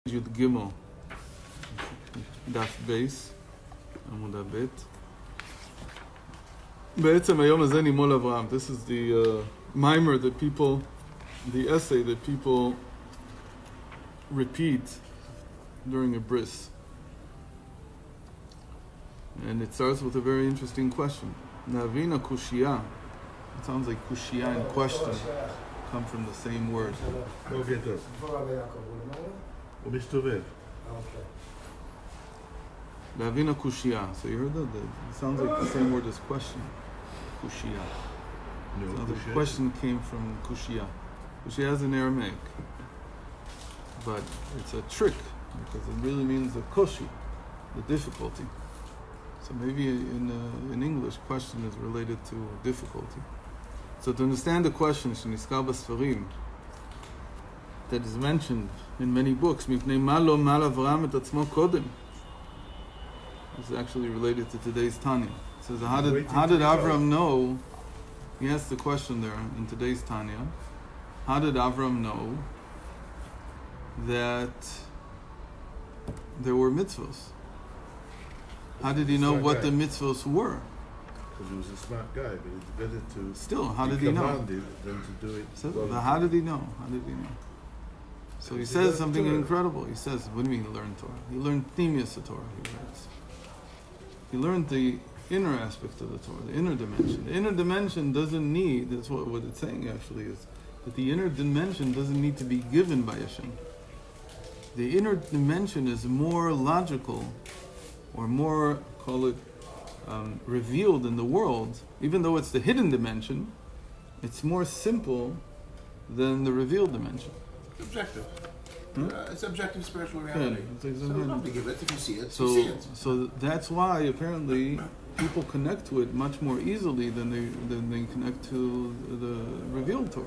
Yud Gimel דף בייס עמוד הבית. בעצם היום הזה נימול אברהם. This is the mimer that people, the essay that people repeat during a bris. And it starts with a very interesting question. Navina kushia. It sounds like kushia and question come from the same word. Lavina kushia. So you heard that? It sounds like the same word as question. Kushia. So the question came from kushia. Kushia is in Aramaic. But it's a trick because it really means the koshi, the difficulty. So maybe in English, question is related to difficulty. So to understand the question, Sheniskal Basfarim, that is mentioned in many books, Mipnei Malo Mal Avram et Atzmo Kodem. This is actually related to today's Tanya. It says, how did Avram know? He asked the question there in today's Tanya. How did Avram know that there were mitzvos? How did he know what the mitzvos were? Because he was a smart guy, but it's better to still. How did he know? Than to do it. So, how did he know? How did he know? So he says something incredible. He says, "What do you mean learn Torah? He learned Pnimius Torah." He writes. He learned the inner aspect of the Torah, the inner dimension. The inner dimension doesn't need. That's what it's saying actually is that the inner dimension doesn't need to be given by Hashem. The inner dimension is more logical, or more, call it, revealed in the world. Even though it's the hidden dimension, it's more simple than the revealed dimension. It's objective. It's objective spiritual reality. Yeah, so don't give it. If you see it, so, you see it. So that's why apparently people connect to it much more easily than they connect to the revealed Torah.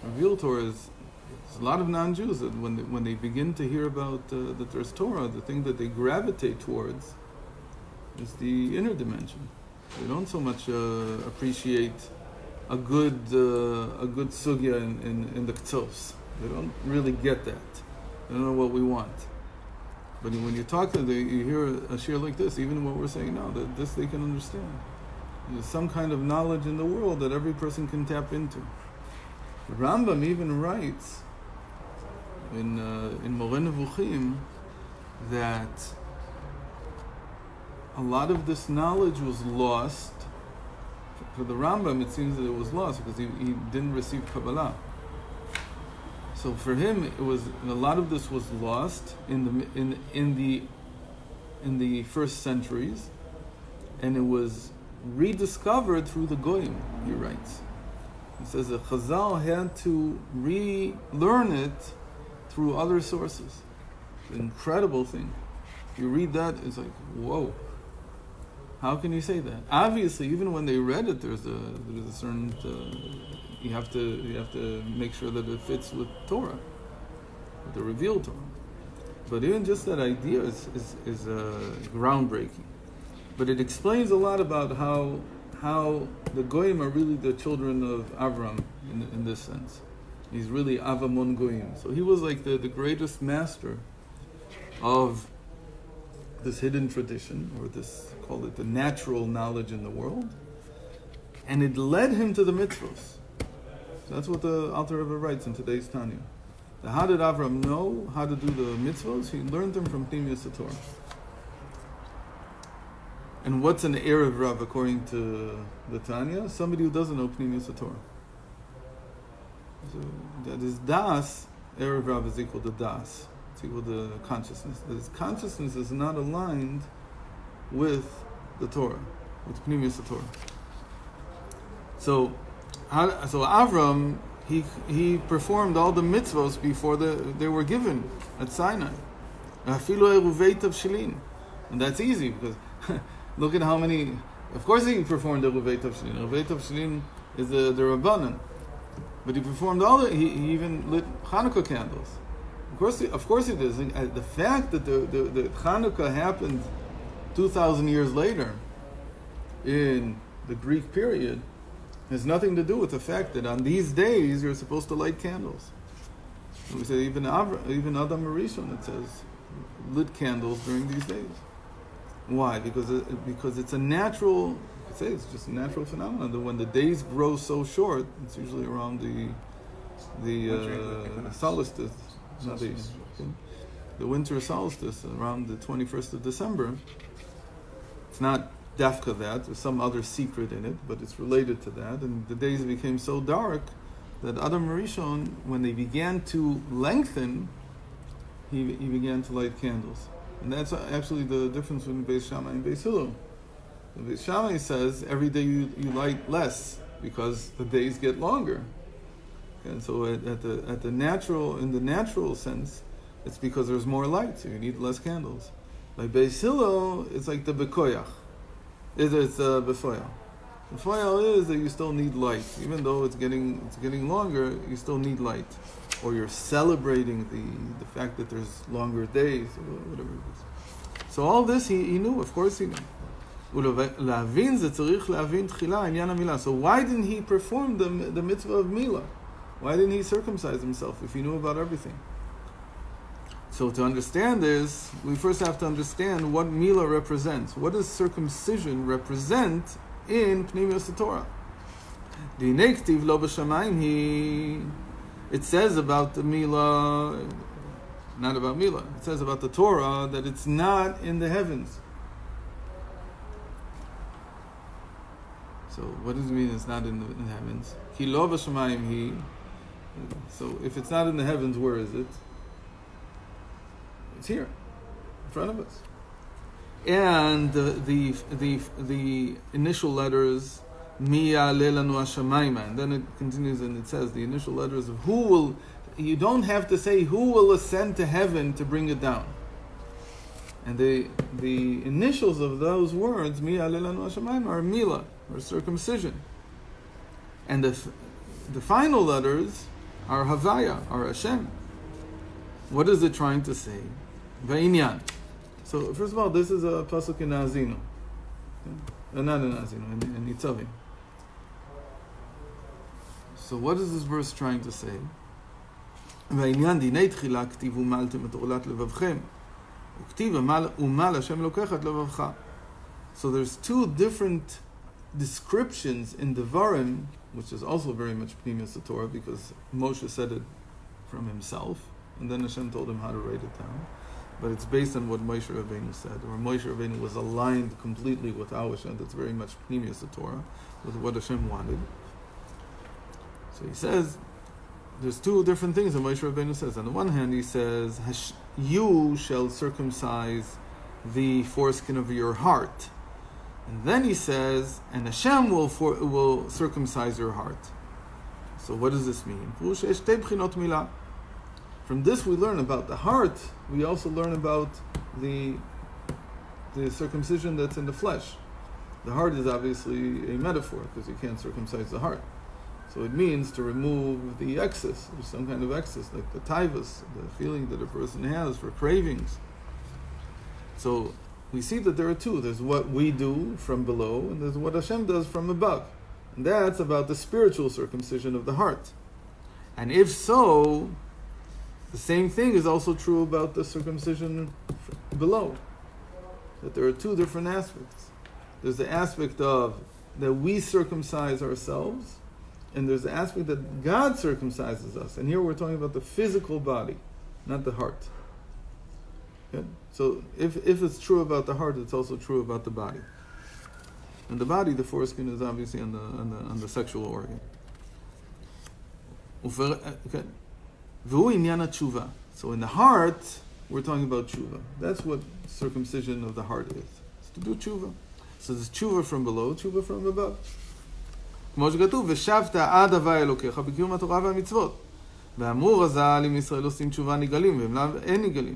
Revealed Torah is a lot of non-Jews that when they begin to hear about that there's Torah, the thing that they gravitate towards is the inner dimension. They don't so much appreciate a good sugya in the ktsovs. They don't really get that. They don't know what we want. But when you talk to them, you hear a shir like this, even what we're saying now, that this they can understand. There's some kind of knowledge in the world that every person can tap into. The Rambam even writes in Moreh Nevuchim that a lot of this knowledge was lost. For the Rambam, it seems that it was lost because he didn't receive Kabbalah. So for him, it was a lot of this was lost in the first centuries, and it was rediscovered through the Goyim. He writes. He says that Chazal had to relearn it through other sources. It's an incredible thing. You read that, it's like, whoa. How can you say that? Obviously, even when they read it, there's a certain you have to make sure that it fits with Torah, with the revealed Torah. But even just that idea is groundbreaking. But it explains a lot about how the Goyim are really the children of Avram in this sense. He's really Avamon Goyim. So he was like the greatest master of this hidden tradition, or this, call it the natural knowledge in the world, and it led him to the mitzvos. So that's what the Alter Rebbe writes in today's Tanya. How did Avram know how to do the mitzvos? He learned them from Pnimius Torah. And what's an Erev Rav according to the Tanya? Somebody who doesn't know Pnimius Torah. So that is Das, Erev Rav is equal to Das. It's equal to consciousness. This consciousness is not aligned with the Torah, with Pnimius Torah. So Avram, he performed all the mitzvos before they were given at Sinai. And that's easy because look at how many. Of course, he performed the Ruvei Tavshilin. Ruvei Tavshilin is the Rabbanan, but he performed all. He even lit Hanukkah candles. Of course, he does. The fact that the Hanukkah happened 2,000 years later in the Greek period has nothing to do with the fact that on these days you're supposed to light candles. And we say even Adam Arishon, it says, lit candles during these days. Why? Because it's a natural. I say it's just a natural phenomenon that when the days grow so short, it's usually around the solstice, not the winter solstice, around the 21st of December. It's not dafka that, there's some other secret in it, but it's related to that. And the days became so dark that Adam Rishon, when they began to lengthen, he began to light candles. And that's actually the difference between Beis Shammai and Beis Hillel. The Beis Shammai says every day you light less because the days get longer. And so in the natural sense, it's because there's more light, so you need less candles. By Beis Hillel, it's like the bekoyach. It's befoyah. The foyah is that you still need light, even though it's getting longer. You still need light, or you're celebrating the fact that there's longer days, or whatever it is. So all this he knew. Of course he knew. So why didn't he perform the mitzvah of milah? Why didn't he circumcise himself if he knew about everything? So to understand this, we first have to understand what milah represents. What does circumcision represent in Pnimius Torah? It says about the milah, not about milah. It says about the Torah that it's not in the heavens. So what does it mean it's not in the heavens? Ki lo b'shamayim hi. So if it's not in the heavens, where is it? It's here, in front of us. And the initial letters, mi ya'aleh lanu hashamayma, and then it continues and it says the initial letters of who will. You don't have to say who will ascend to heaven to bring it down. And the initials of those words, mi ya'aleh lanu hashamayma, are milah, or circumcision. And the final letters are havaya, are Hashem. What is it trying to say? Va'inyan. So first of all, this is a pasuk in Azinu. Not in Azinu, in Nitzavim. So what is this verse trying to say? Va'inyan dinei tchila ktivu maltem et olat levavchem. Uktiva umal Hashem lokechat levavcha. So there's two different descriptions in Devarim, which is also very much Pnimius Torah, because Moshe said it from himself, and then Hashem told him how to write it down. But it's based on what Moshe Rabbeinu said, or Moshe Rabbeinu was aligned completely with our Hashem. That's very much Pnimius Torah, with what Hashem wanted. So he says, there's two different things that Moshe Rabbeinu says. On the one hand, he says, you shall circumcise the foreskin of your heart. And then he says, and Hashem will circumcise your heart. So what does this mean? From this we learn about the heart. We also learn about the circumcision that's in the flesh. The heart is obviously a metaphor because you can't circumcise the heart. So it means to remove the excess, or some kind of excess, like the taivas, the feeling that a person has for cravings. So we see that there are two. There's what we do from below, and there's what Hashem does from above. And that's about the spiritual circumcision of the heart. And if so, the same thing is also true about the circumcision below. That there are two different aspects. There's the aspect of that we circumcise ourselves, and there's the aspect that God circumcises us. And here we're talking about the physical body, not the heart. Okay? So if it's true about the heart, it's also true about the body. And the body, the foreskin, is obviously on the sexual organ. Okay. So in the heart, we're talking about tshuva. That's what circumcision of the heart is. It's to do tshuva. So there's tshuva from below, tshuva from above. כמו שכתוב, ושבת עד הוויה אלוקיך בקיום התורה והמצוות. ואמרו רז"ל אם ישראל עושים תשובה נגאלים, והם לאו אין נגאלים.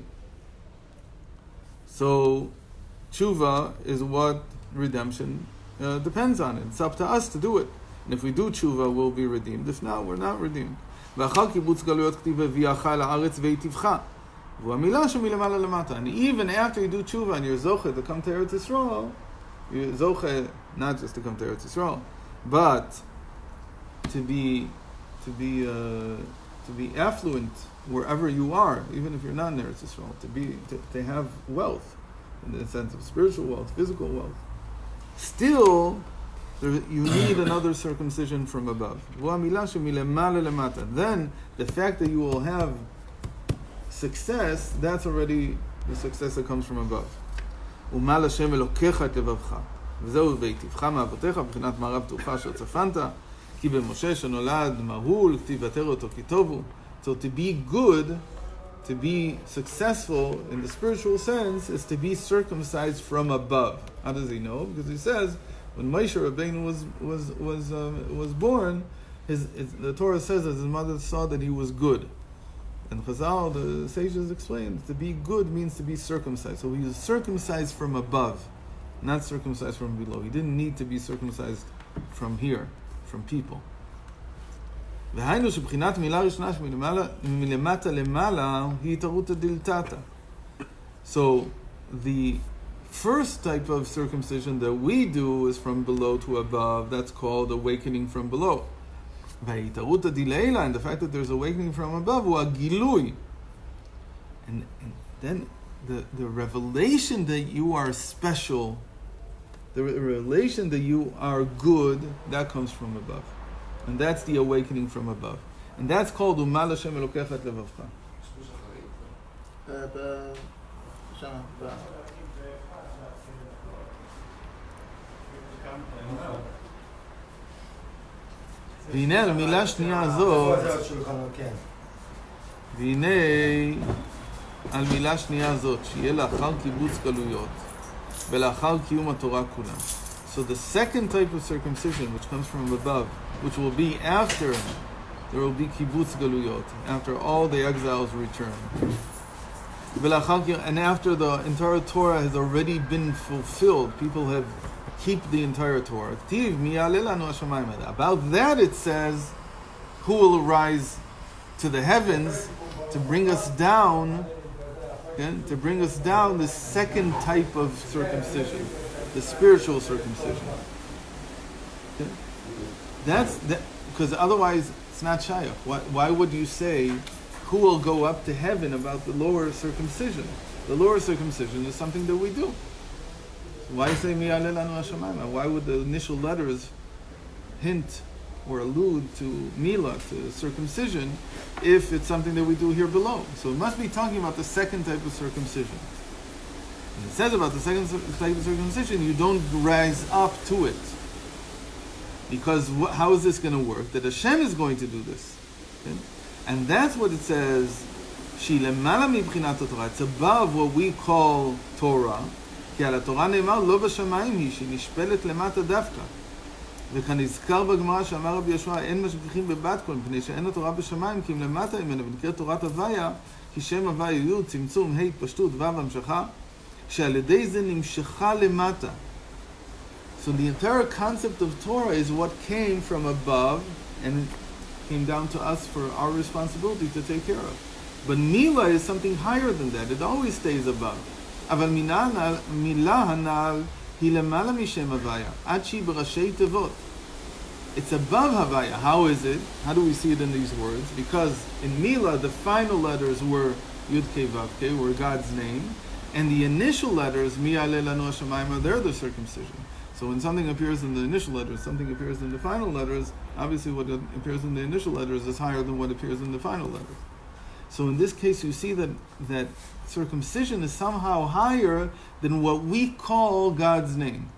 So tshuva is what redemption depends on. It's up to us to do it. And if we do tshuva, we'll be redeemed. If not, we're not redeemed. ואחר קיבוץ גלויות כתיב והביאך אל הארץ והיטיבך. והוא המילה שמלמעלה למטה. And even after you do tshuva and you're zoche to come to Eretz Yisrael, you're zoche not just to come to Eretz Yisrael, but to be affluent wherever you are, even if you're not in Eretz Yisrael, to have wealth, in the sense of spiritual wealth, physical wealth. Still, you need another circumcision from above. Then, the fact that you will have success, that's already the success that comes from above. וזהו והיטיבך מאבותיך מבחינת מערב תורך אשר צפנת כי במשה שנולד מהול כתיב ותרא אותו כי טובו. So to be good, to be successful in the spiritual sense, is to be circumcised from above. How does he know? Because he says when Moshe Rabbeinu was born, the Torah says that his mother saw that he was good. And Chazal, the sages explain, to be good means to be circumcised. So he was circumcised from above, not circumcised from below. He didn't need to be circumcised from here, from people. והיינו שבחינת מילה ראשונה מלמטה למעלה היא התערותא דילתתא. So the first type of circumcision that we do is from below to above. That's called awakening from below. וההתערותא דילעילא, and the fact that there's awakening from above, הוא הגילוי. And then the revelation that you are special, the revelation that you are good, that comes from above. And that's the awakening from above. And that's called Umal Hashem Elokecha et Levavcha. והנה על המילה השנייה הזאת, והנה על מילה השנייה הזאת, שיהיה לאחר קיבוץ גלויות ולאחר קיום התורה כולה. So the second type of circumcision, which comes from above, which will be after there will be kibbutz galuyot, after all the exiles return. And after the entire Torah has already been fulfilled, people have keep the entire Torah. About that it says, who will rise to the heavens to bring us down, to bring us down the second type of circumcision, the spiritual circumcision. Okay? That's that, because otherwise it's not shayach. Why would you say who will go up to heaven about the lower circumcision? The lower circumcision is something that we do. Why say mi'aleh lanu hashamayma? Why would the initial letters hint or allude to milah, to circumcision, if it's something that we do here below? So it must be talking about the second type of circumcision. And it says about the second type of circumcision, you don't rise up to it. Because how is this going to work? That Hashem is going to do this. Okay? And that's what it says, it's above what we call Torah. כי על התורה נאמר לא בשמיים היא, שהיא נשפלת למטה דווקא. וכאן נזכר בגמרא שאמר רבי יהושע, אין משגיחים בבת קול, מפני שאין התורה בשמיים, כי אם למטה ממנה, ונקראת תורת הוויה, כי שם הוויה י' צמצום, ה' פשטות, ו' המשכה, שעל ידי זה נמשכה למטה. So the entire concept of Torah is what came from above and came down to us for our responsibility to take care of. But Milah is something higher than that. It always stays above. אבל מילה הנ"ל היא למעלה משם הוויה, עד שהיא בראשי תיבות. It's above Havaya. How is it? How do we see it in these words? Because in Milah, the final letters were Yud Kei Vav Kei, were God's name, and the initial letters, Mi'aleh lanu hashamayma, they're the circumcision. So when something appears in the initial letters, something appears in the final letters, obviously what appears in the initial letters is higher than what appears in the final letters. So in this case, you see that circumcision is somehow higher than what we call God's name.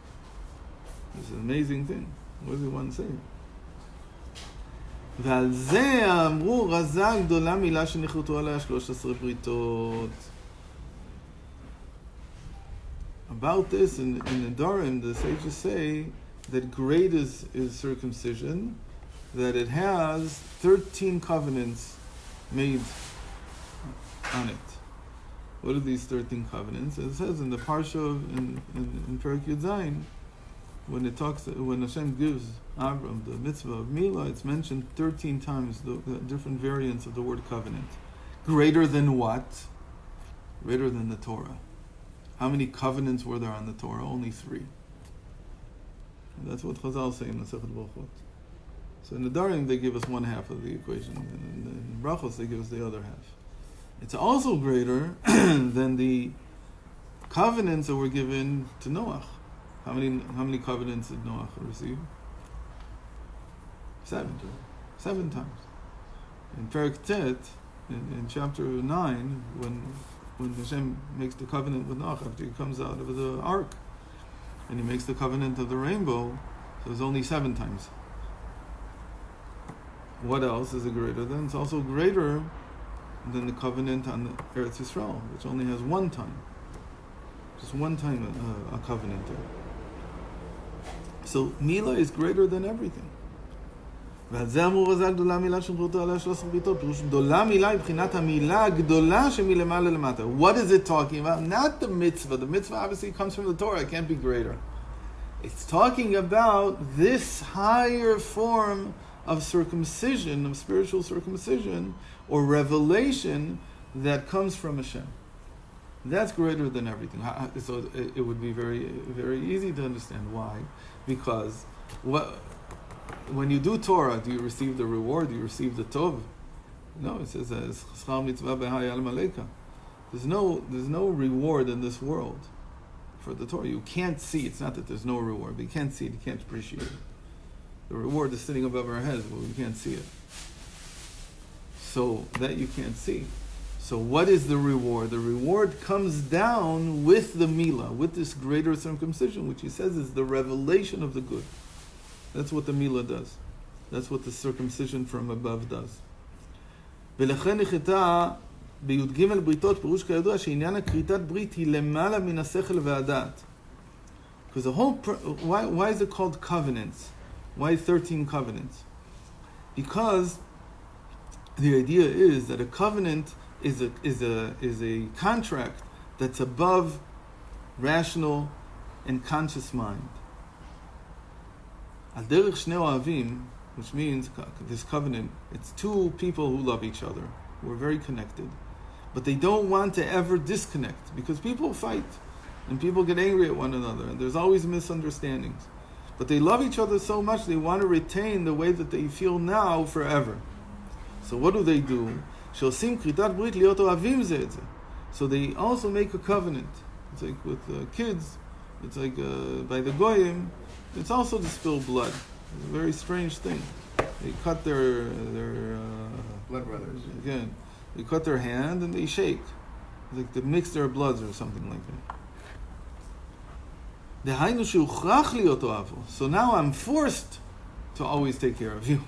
It's an amazing thing. What does he want to say? ועל זה אמרו רזה גדולה מילה שנכרתו עליה 13 בריתות. About this, in the Dharam, the sages say that great is circumcision, that it has 13 covenants made on it. What are these 13 covenants? It says in the Parsha in Perek Yud Zayin, when Hashem gives Abram the mitzvah of Milah, it's mentioned 13 times, the different variants of the word covenant. Greater than what? Greater than the Torah. How many covenants were there on the Torah? Only 3. And that's what Chazal say in the Masechet Brachot. So in the Dharam they give us one half of the equation, and in Brachos they give us the other half. It's also greater than the covenants that were given to Noach. How many covenants did Noach receive? 7. 7 times. In Perek Tet, in chapter 9, when Hashem makes the covenant with Noach after he comes out of the ark, and he makes the covenant of the rainbow, so there's only 7 times. What else is it greater than? It's also greater than the covenant on the Eretz Yisrael, which only has 1 time. Just 1 time a covenant there. So Mila is greater than everything. ועל זה אמרו רז"ל גדולה מילה שמחורתו עליה 13 בריתות. פירוש גדולה מילה היא בחינת המילה הגדולה שמלמעלה למטה. What is it talking about? Not the mitzvah. The mitzvah obviously comes from the Torah. It can't be greater. It's talking about this higher form of circumcision, of spiritual circumcision, or revelation that comes from Hashem. That's greater than everything. So it would be very, very easy to understand why. Because when you do Torah, do you receive the reward? Do you receive the tov? No, it says schar mitzvah b'hayal maleka. There's no reward in this world for the Torah. You can't see. It's not that there's no reward, but you can't see it. You can't appreciate it. The reward is sitting above our heads, but we can't see it. So that you can't see. So what is the reward? The reward comes down with the Milah, with this greater circumcision, which he says is the revelation of the good. That's what the Milah does. That's what the circumcision from above does. ולכן נחתה בי"ג בריתות פירוש כידוע שעניין הכריתת ברית היא למעלה מן השכל והדעת. Because the whole why is it called covenants? Why 13 covenants? Because the idea is that a covenant is a contract that's above rational and conscious mind. Al derech shnei ohavim, which means this covenant, it's 2 people who love each other, who are very connected, but they don't want to ever disconnect because people fight and people get angry at one another and there's always misunderstandings. But they love each other so much they want to retain the way that they feel now forever. So what do? שעושים כריתת ברית להיות אוהבים זה את זה. So they also make a covenant. It's like with kids, it's like by the Goyim, it's also to spill blood. It's a very strange thing. They cut their blood brothers. Again, they cut their hand and they shake. It's like they mix their bloods or something like that. דהיינו שהוכרח להיות אוהבו. So now I'm forced to always take care of you.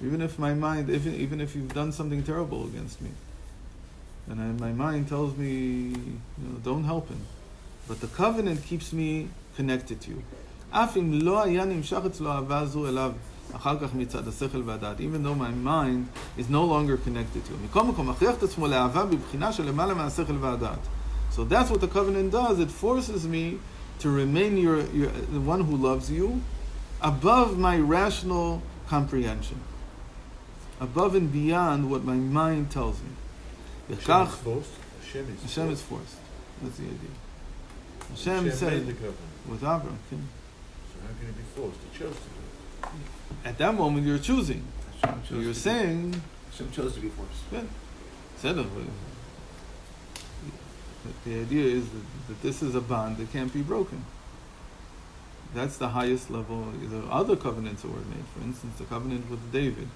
Even if my mind, even if you've done something terrible against me. And my mind tells me, don't help him. But the covenant keeps me connected to you. אף אם לא היה נמשך אצלו אהבה זו אליו אחר כך מצד השכל והדעת, even though my mind is no longer connected to him. מכל מקום, מכריח את עצמו לאהבה בבחינה של למעלה מהשכל והדעת. So that's what the covenant does. It forces me to remain the one who loves you above my rational comprehension. Above and beyond what my mind tells me. Hashem is forced. Hashem is forced. That's the idea. Hashem said made the covenant. with Abraham. So how can it be forced? He chose to do it. At that moment, you're choosing. Hashem So chose you're to saying, Hashem chose to be forced. yeah, said it. The idea is that this is a bond that can't be broken. That's the highest level. The other covenants that were made, for instance, the covenant with David.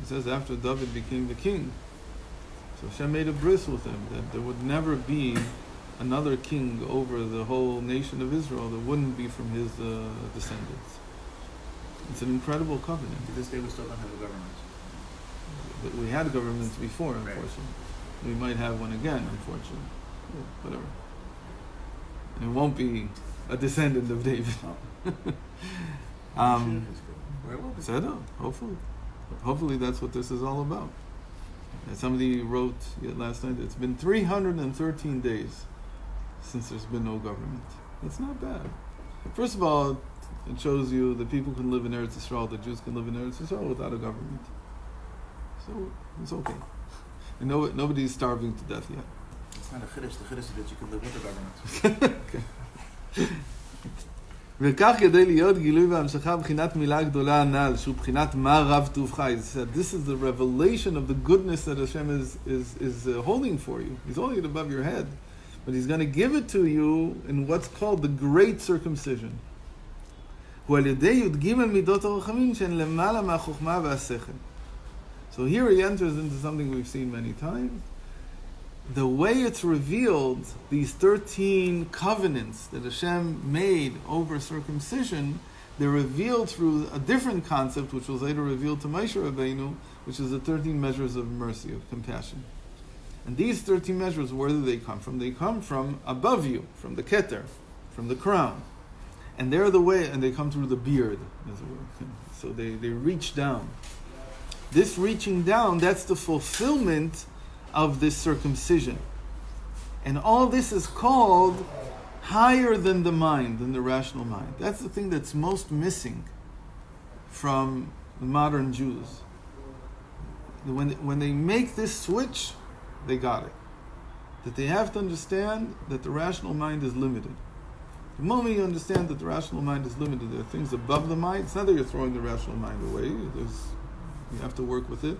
It says after David became the king, so Hashem made a bris with him that there would never be another king over the whole nation of Israel that wouldn't be from his descendants. It's an incredible covenant. To this day, we still don't have a government. But we had governments before, Right. unfortunately. We might have one again, unfortunately. Yeah, whatever. And it won't be a descendant of David. Where will be? Said hopefully. Hopefully that's what this is all about. And somebody wrote last night, it's been 313 days since there's been no government. That's not bad. First of all, it shows you that people can live in Eretz Yisrael, the Jews can live in Eretz Yisrael without a government. So it's okay. And nobody's starving to death yet. It's not a chiddush. The chiddush is that you can live with the government. Okay. וכך כדי להיות גילוי והמשכה בחינת מילה גדולה הנ"ל, שהוא בחינת מה רב טובך. He said, this is the revelation of the goodness that Hashem is holding for you. He's holding it above your head. But He's going to give it to you in what's called the great circumcision. הוא על ידי י"ג מידות הרחמים שהן למעלה מהחוכמה והשכל. So here he enters into something we've seen many times. The way it's revealed, these 13 covenants that Hashem made over circumcision, they're revealed through a different concept, which was later revealed to Moshe Rabbeinu, which is the 13 measures of mercy, of compassion. And these 13 measures, where do they come from? They come from above you, from the keter, from the crown. And they're the way, and they come through the beard, as it were. So they reach down. This reaching down, that's the fulfillment of this circumcision. And all this is called higher than the mind, than the rational mind. That's the thing that's most missing from the modern Jews. When they make this switch, they got it. That they have to understand that the rational mind is limited. The moment you understand that the rational mind is limited, there are things above the mind. It's not that you're throwing the rational mind away. You have to work with it.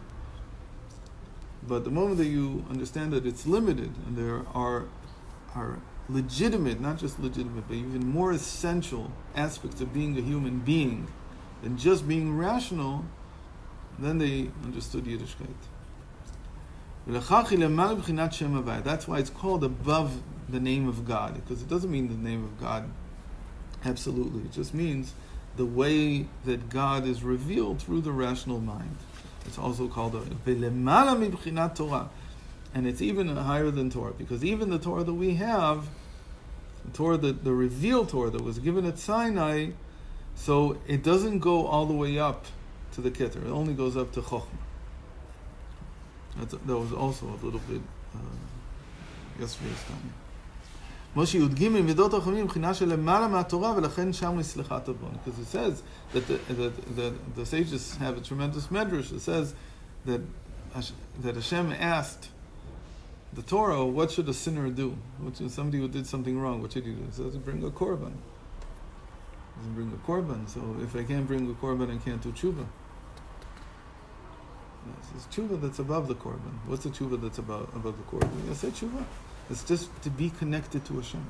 But the moment that you understand that it's limited, and there are legitimate, not just legitimate, but even more essential aspects of being a human being than just being rational, then they understood Yiddishkeit. That's why it's called above the name of God, because it doesn't mean the name of God absolutely. It just means the way that God is revealed through the rational mind. It's also called a Torah. And it's even higher than Torah, because even the Torah that we have, the Torah, the revealed Torah that was given at Sinai, so it doesn't go all the way up to the Keter. It only goes up to Chochmah. That was also a little bit yesterday's time. Because it says that the sages have a tremendous medrash. It says that Hashem asked the Torah, what should a sinner do? Somebody who did something wrong, what should he do? It says, bring a korban. It doesn't bring a korban. So if I can't bring a korban, I can't do tshuva. It's tshuva that's above the korban. What's the tshuva that's above the korban? I say tshuva. It's just to be connected to Hashem.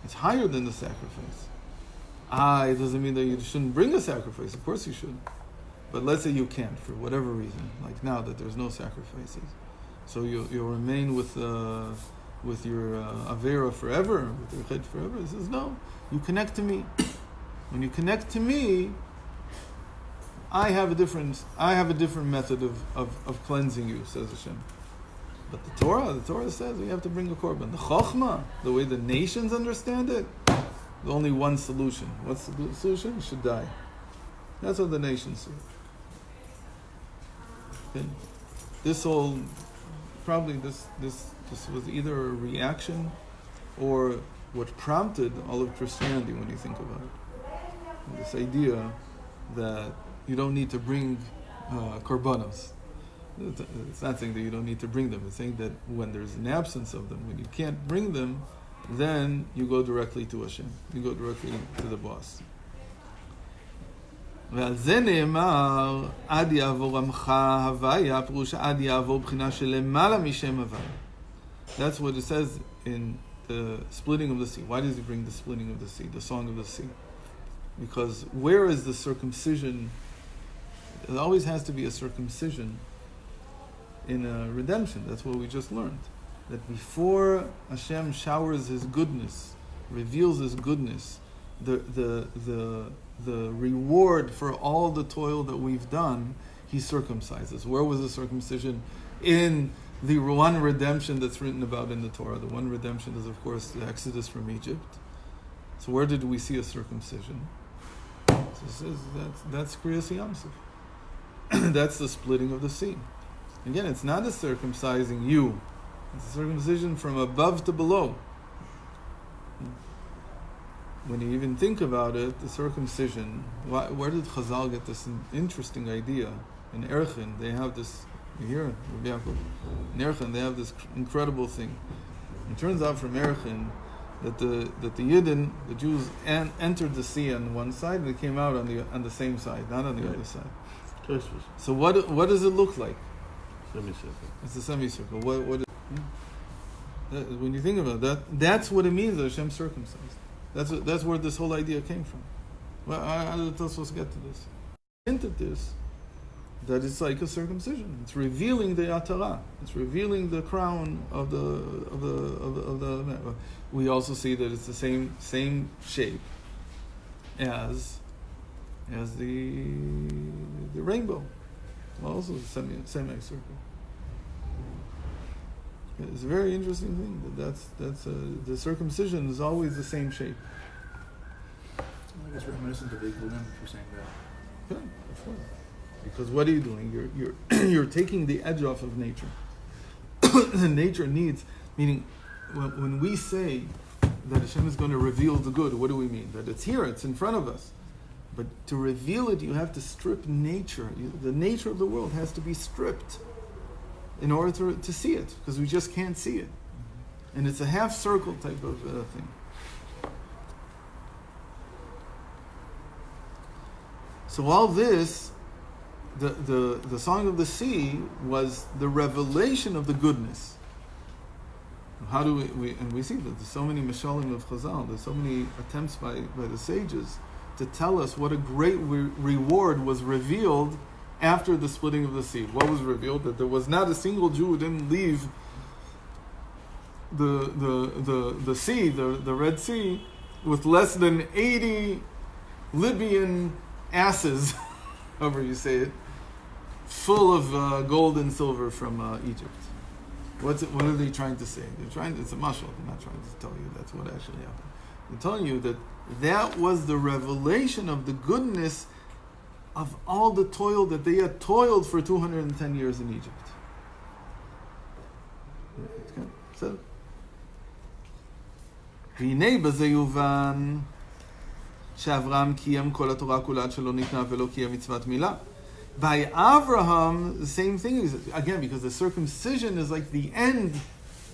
It's higher than the sacrifice. It doesn't mean that you shouldn't bring a sacrifice. Of course you should. But let's say you can't, for whatever reason, like now that there's no sacrifices. So you'll remain with your Avera forever, with your Chet forever. He says, no, you connect to me. When you connect to me, I have a different method of cleansing you, says Hashem. But the Torah says we have to bring a korban. The Chochmah, the way the nations understand it, there's only one solution. What's the solution? You should die. That's what the nations say. Okay. This was either a reaction or what prompted all of Christianity when you think about it. This idea that you don't need to bring korbanos. It's not saying that you don't need to bring them. It's saying that when there's an absence of them, when you can't bring them, then you go directly to Hashem. You go directly to the boss. ועל זה נאמר, עד יעבור עמך הוויה, פירוש עד יעבור בחינה של למעלה משם הוויה. That's what it says in the splitting of the sea. Why does he bring the splitting of the sea, the song of the sea? Because where is the circumcision? There always has to be a circumcision in a redemption. That's what we just learned. That before Hashem showers His goodness, reveals His goodness, the reward for all the toil that we've done, He circumcises. Where was the circumcision? In the one redemption that's written about in the Torah. The one redemption is, of course, the Exodus from Egypt. So where did we see a circumcision? So it says that's Kriyas Yamsuf. That's the splitting of the sea. Again, it's not a circumcising you. It's a circumcision from above to below. When you even think about it, the circumcision, where did Chazal get this interesting idea? In Erchin, they have this, you hear it, Rabbi Yaakov. In Erchin, they have this incredible thing. It turns out from Erchin that the Yidden, the Jews, entered the sea on one side and they came out on the same side, not on the other side. So what does it look like? Semicircle. It's a semicircle. When you think about that, that's what it means that Hashem circumcised. That's where this whole idea came from. Well, how did Tosfos get to this? Hinted this, that it's like a circumcision. It's revealing the Atara. It's revealing the crown of the. We also see that it's the same shape as the rainbow. Also a semicircle. It's a very interesting thing. That's the circumcision is always the same shape. I guess reminiscent of the Gulim, if you're saying that. Yeah, of course. Because what are you doing? You're taking the edge off of nature. Nature needs, meaning when we say that Hashem is going to reveal the good, what do we mean? That it's here, it's in front of us. But to reveal it, you have to strip nature. The nature of the world has to be stripped in order to see it, because we just can't see it. And it's a half circle type of thing. So all this, the Song of the Sea was the revelation of the goodness. How do we see that there's so many mishalim of Chazal, there's so many attempts by the sages to tell us what a great reward was revealed after the splitting of the sea. What was revealed? That there was not a single Jew who didn't leave the sea, the Red Sea, with less than 80 Libyan asses, however you say it, full of gold and silver from Egypt. What are they trying to say? It's a mashal. They're not trying to tell you that's what actually happened. They're telling you that was the revelation of the goodness of all the toil that they had toiled for 210 years in Egypt. So, והנה בזה יובן שאברהם קיים כל התורה כולה עד שלא ניתנה ולא קיים מצוות מילה. By Abraham, the same thing. Again, because the circumcision is like the end.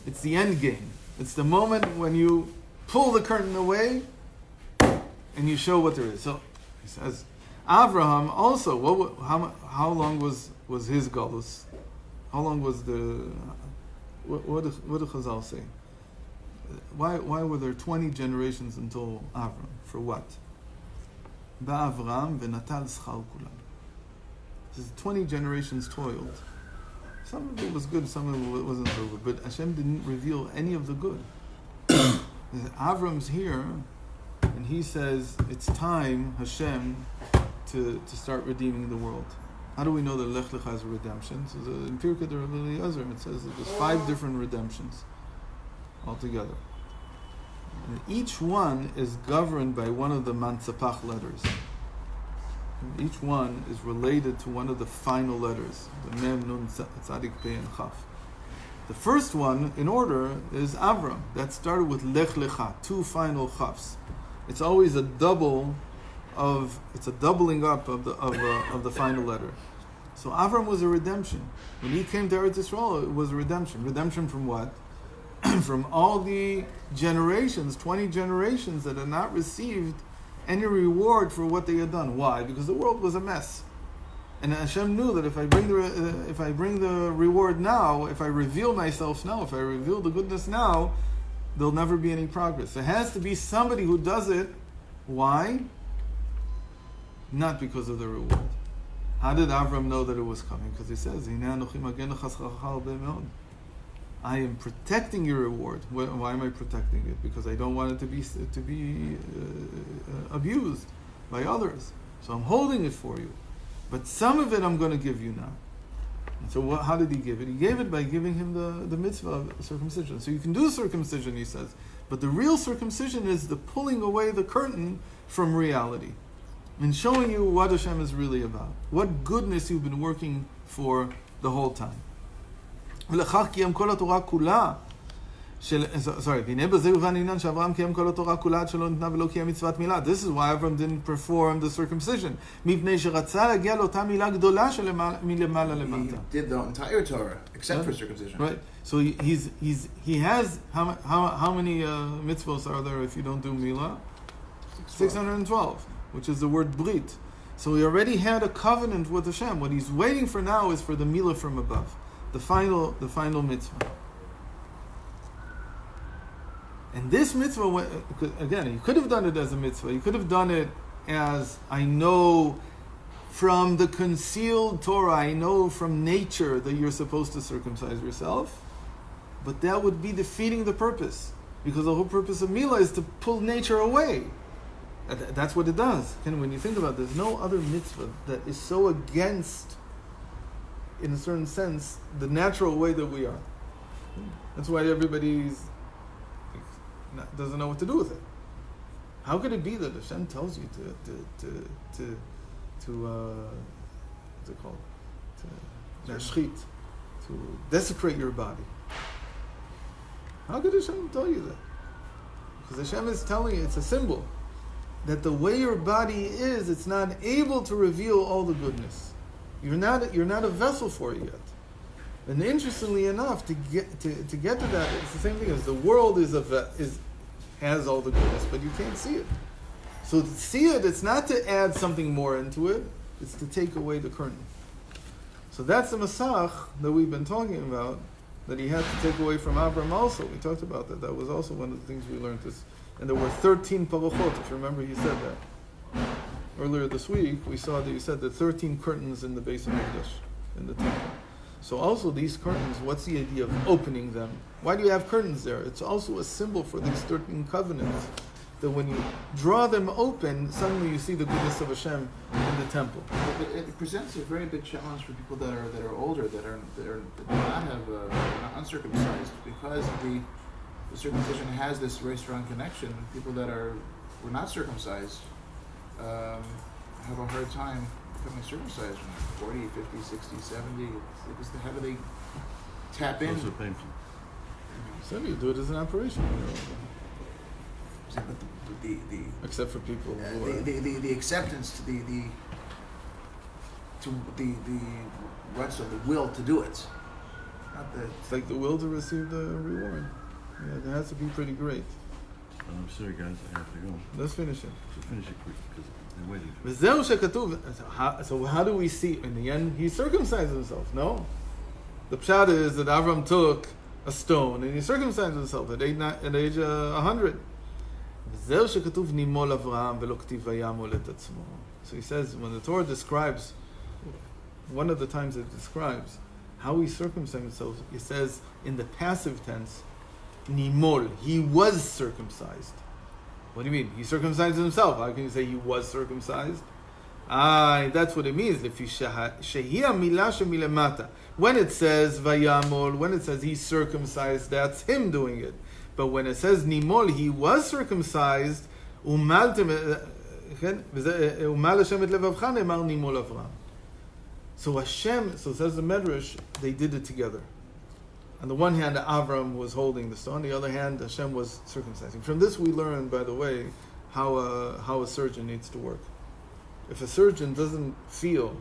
It's the end game. It's the moment when you pull the curtain away and you show what there is. So he says, Abraham also. How long was his galus? How long was the? What did Chazal say? Why were there 20 generations until Avram? For what? Ba'Avram v'natal schal kulam. 20 generations toiled. Some of it was good, some of it wasn't so good. But Hashem didn't reveal any of the good. Avram's here, and he says, it's time, Hashem, to start redeeming the world. How do we know that Lech Lecha has a redemption? So in Pirkei Eliezer, it says that there's 5 different redemptions altogether. And each one is governed by one of the Mansapach letters. Each one is related to one of the final letters, the Mem, Nun, Tzadik, Pei, and Chaf. The first one, in order, is Avram. That started with Lech Lecha, 2 final Chafs. It's always a doubling up of the final letter. So Avram was a redemption. When he came to Eretz Yisrael, it was a redemption. Redemption from what? From all the generations, 20 generations that had not received any reward for what they had done. Why? Because the world was a mess, and Hashem knew that if I bring the reward now, if I reveal myself now, if I reveal the goodness now, there'll never be any progress. There has to be somebody who does it. Why? Not because of the reward. How did Avram know that it was coming? Because he says, I am protecting your reward. Why am I protecting it? Because I don't want it to be abused by others. So I'm holding it for you. But some of it I'm going to give you now. And so how did he give it? He gave it by giving him the mitzvah of circumcision. So you can do circumcision, he says. But the real circumcision is the pulling away the curtain from reality and showing you what Hashem is really about. What goodness you've been working for the whole time. ולכך קיים כל התורה כולה והנה בזה יובן עניין שאברהם קיים כל התורה כולה עד שלא ניתנה ולא קיים מצוות מילה. This is why Avram didn't perform the circumcision. מפני שרצה להגיע לאותה מילה גדולה מלמעלה למטה. He did the entire Torah, except for circumcision. Right. So he has how many mitzvos are there if you don't do milah? 612, which is the word brit. So he already had a covenant with Hashem. What he's waiting for now is for the milah from above, the final mitzvah. And this mitzvah, again, he could have done it as a mitzvah. He could have done it as, I know from the concealed Torah, I know from nature that you're supposed to circumcise yourself. But that would be defeating the purpose. Because the whole purpose of milah is to pull nature away. That's what it does. And when you think about it, there's no other mitzvah that is so against, in a certain sense, the natural way that we are. That's why everybody doesn't know what to do with it. How could it be that Hashem tells you what's it called? To nashchit, to desecrate your body? How could Hashem tell you that? Because Hashem is telling you, it's a symbol that the way your body is, it's not able to reveal all the goodness. You're not a vessel for it yet. And interestingly enough, to get to that, it's the same thing as the world has all the goodness, but you can't see it. So to see it, it's not to add something more into it; it's to take away the curtain. So that's the masach that we've been talking about, that he had to take away from Abraham. Also, we talked about that. That was also one of the things we learned. And there were 13 parochot. If you remember, he said that earlier this week. We saw that he said the 13 curtains in the base of Mikdash, in the temple. So also these curtains, what's the idea of opening them? Why do you have curtains there? It's also a symbol for these 13 covenants, that when you draw them open, suddenly you see the goodness of Hashem in the temple. It presents a very big challenge for people that are older, that do not have are not uncircumcised, because the circumcision has this very strong connection. People that were not circumcised have a hard time becoming circumcised when 40, 50, 60, 70. How do they tap in? Also painful. So you do it as an operation. Except for people who are... the acceptance to the what's the will to do it. It's like the will to receive the reward. Yeah, it has to be pretty great. I'm sorry, guys, I have to go. Let's finish it. So finish it quick, because they're waiting. So how do we see? In the end, he circumcised himself. No, the pshat is that Avram took a stone and he circumcised himself at age 100. So he says, when the Torah describes, one of the times it describes how he circumcised himself, it says in the passive tense, Nimol, he was circumcised. What do you mean? He circumcised himself. How can you say he was circumcised? That's what it means. When it says Vayamol, when it says he circumcised, that's him doing it. But when it says Nimol, he was circumcised, so Hashem, so says the Medrash, they did it together. On the one hand, Avram was holding the stone. On the other hand, Hashem was circumcising. From this we learn, by the way, how a surgeon needs to work. If a surgeon doesn't feel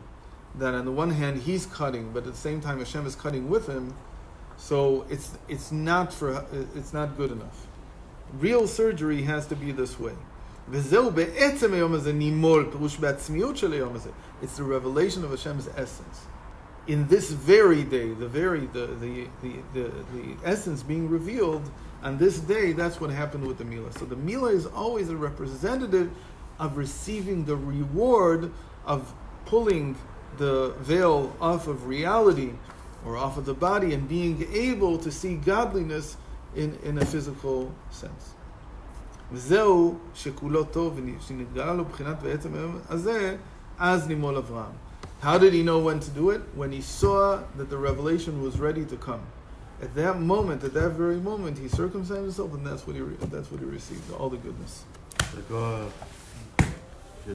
that on the one hand he's cutting, but at the same time Hashem is cutting with him, so it's not good enough. Real surgery has to be this way. It's the revelation of Hashem's essence. In this very day, the essence being revealed on this day, that's what happened with the Milah. So the Milah is always a representative of receiving the reward of pulling the veil off of reality or off of the body and being able to see godliness in a physical sense. וזהו שכולו טוב ונתגלה לו בחינת בעצם היום הזה, אז נימול אברהם. How did he know when to do it? When he saw that the revelation was ready to come. At that moment, at that very moment, he circumcised himself, and that's what he received, all the goodness.